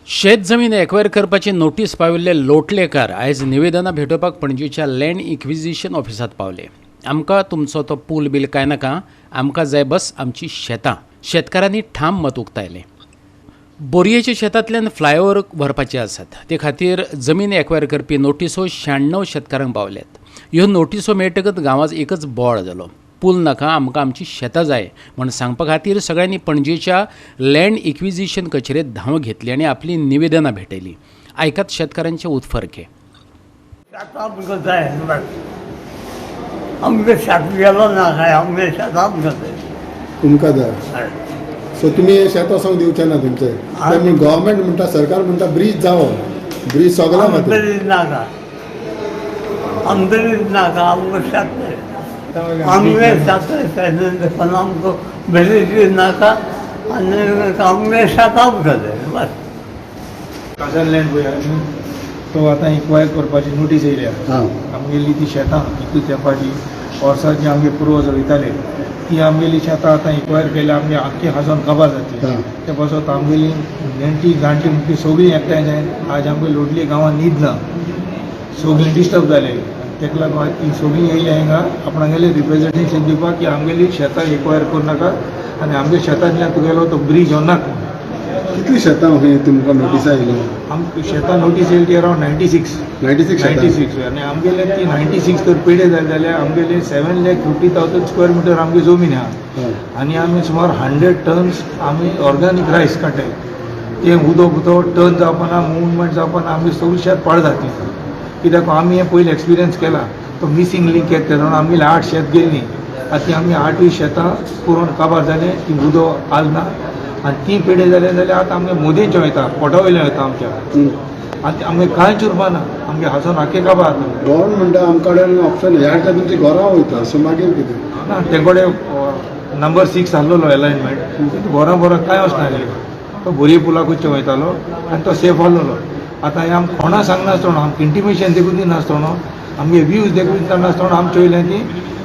शेत जमीन एक्वायर करपाची नोटीस पाविल्ले लोटलेकार आयज निवेदनां भेटोवपाक पणजेच्या लँड इक्विजिशन ऑफिसात पावले। आमकां तुमचो तो पूल बील कांय नाका, आमकां जाय बस आमची शेतां। शेतकारांनी ठाम मत उक्तायलें। बोरयेच्या शेतांतल्यान फ्लायओव्हर व्हरपाचे आसात, ते खातीर जमीन एक्वायर करपी नोटिसो 96 शेतकारांक पावल्यात। ह्यो नोटिसो मेळटकच गांवांत एकच बोळ जालो। पूल नाका, आमकां आमची शेतां जाय म्हण सांगपा खातीर सगळ्यांनी पणजेच्या लँड इक्विजिशन कचेरेंत धांव घेतली आनी आपली निवेदनां भेटयलीं। आयकात शेतकारांचे उतफर्के। आमगे शेत गेलो ना काय, आमगे शेतांत जाय तुमकां जाय। सो तुमी शेत वचोंक दिवचे ना तुमचे। गव्हर्मेंट म्हणटा, सरकार म्हणटा ब्रीज जावो, ब्रीज सगळ्यांक खातीर ब्रीज नाका, ब्रीज नाका, आमगे शेत जाय। आमगे शेत पण आमकां ब्रीज नाका आनी आमगे शेतांत जाय बस। काजार लँड पळय न्ही, तो आतां इक्वायर करपाची नोटीस येयल्या। आमगेली ती शेतां इतू त्या फाटी वर्साची आमगे पुर्वज वयताले, ती आमगेली शेतां आतां इक्वायर केल्या, आमगे आख्खी हाजोन काबार जातली। ते पासत आमगेली नेणटी जाणटी म्हणटी सगळीं एकठांय जायन आज आमगे लोटली गांवांत न्हीद ना, सगळीं डिस्टर्ब जाले। तेका लागून ती सगळीं येयल्या हिंगा आपणागेले रिप्रेझेंटेशन दिवपाक की आमगेली शेतां एक्वायर करूं नाका आनी आमगे शेतांतल्यान तुगेलो तो ब्रीज नाका। कितली शेतां तुमकां नोटीस आयल्यो? आमकां शेतां नोटीस येयली ती अरावंड 96 आनी आमगेले ती 96 तर पेडे जाले जाल्यार आमगेले 7,50,000 स्क्वेअर मिटर आमगे जमीन आहा आनी आमी सुमार 100 टन्स आमी ऑर्गॅनिक रायस काडटाय। ते उदक टर्न जावपाना, मुवमेंट जावपाना, आमगे सगळी शेत पाड जातली। कित्याक आमी हें पयलीं एक्सपिरियन्स केला। तो मिसींग लिंक येता तेन्ना आमगेली 8 शेत गेल्लीं, आतां ती आमी 8 शेतां पुरोन काबार जालें, ती उदक आलना आनी ती पेडे जाले जाल्यार आतां आमगे मोदींचें वयता, पोटा वयलें वयता आमच्या। आतां आमगे कांयच उरपाना, आमगे हाजोन आख्खे काबार जाता। गव्हर्मेंट म्हणटा आमचे कडेन ऑप्शन ह्या दिसा तुमची घरां वयता, सो मागीर कितें? ना, तेंकोडे नंबर 6 आहलोलो अलायनमेंट, घरां कांय वचनासलें। तो बोरये पुलाकूच वयतालो आनी तो सेफ आहलोलो। आतां हें आमकां कोणा सांगनासतना, आमकां इंटिमेशन देखून दिनासतना, आमगे व्यूज देखून दिनासतना आमचे वयल्यान ती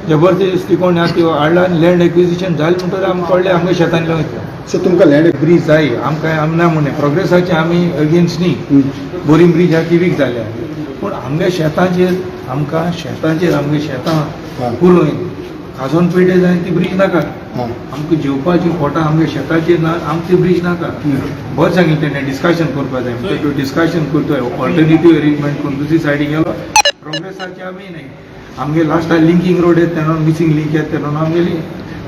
जबरदस्ती कोण ती हाडला आनी लँड एक्विजिशन जालें म्हणटकीर आमकां कळ्ळें आमगे शेतांतलें वयता। सो तुमकां लँड ब्रीज जाय, आमकां आमना म्हणलें प्रोग्रेसाचे आमी अगेन्स्ट न्ही, बोरींग ब्रीज आहा ती वीक जाल्या, पूण आमगे शेतांचेर आमगे शेतां पुरोय हाजोन पेडे जाय ती ब्रीज नाका। आमकां जेवपाची पोटां आमगे शेताचेर ना, आमची ब्रीज नाका। बरें सांगिल्लें तेणें डिस्कशन करपाक जाय, म्हणटा तो डिस्कशन करतोय, ऑल्टरनेटीव अरेंजमेंट करून दुसरी सायडीक गेलो। प्रोग्रेसाची आमी न्ही, आमगे लास्ट लिंकींग रोड येता तेन्ना मिसींग लिंक येता तेन्ना आमगेली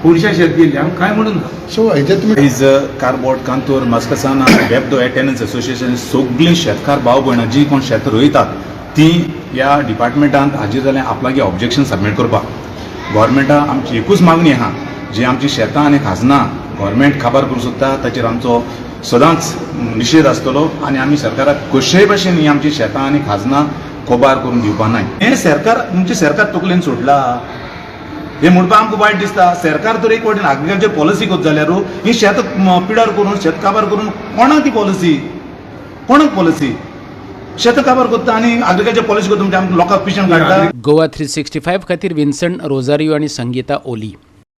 खुडशा शेत गेली, आमकां कांय म्हणून ना। सो हेजे तुमी इज कारबोट, कांतूर, मस्कसाना, बेबदो टेनन्स असोसिएशन सगळीं शेतकार भाव भयणां जी कोण शेत रोयतात ती ह्या डिपार्टमेंटांत हाजीर जाल्यार आपल्यागे ऑब्जेक्शन सबमीट करपाक। गव्हर्मेंटाक आमची एकूच मागणी आहा, जी आमची शेतां आनी खाजनां गव्हर्मेंट काबार करूं सोदता ताचेर आमचो सदांच निशेध आसतलो आनी आमी सरकाराक कशेय भशेन ही आमची शेतां आनी खाजनां कोबार करून दिवपा नाय। हें सरकार तकलेन सोडला, हे म्हणपाक आमकां वायट दिसता। सरकार तर एक वाटेन एग्रीकल्चर पॉलिसी करता जाल्यार ही शेत पिडार करून, शेत काबार करून कोणाक ती पॉलिसी? कोणाक पॉलिसी? शेत काबार करता आनी एग्रीकल्चर पॉलिसी करता म्हणजे आमकां लोकांक पिशें काडटा। गोवा 365 खातीर विन्संट रोजारियो आनी संगीता ओली।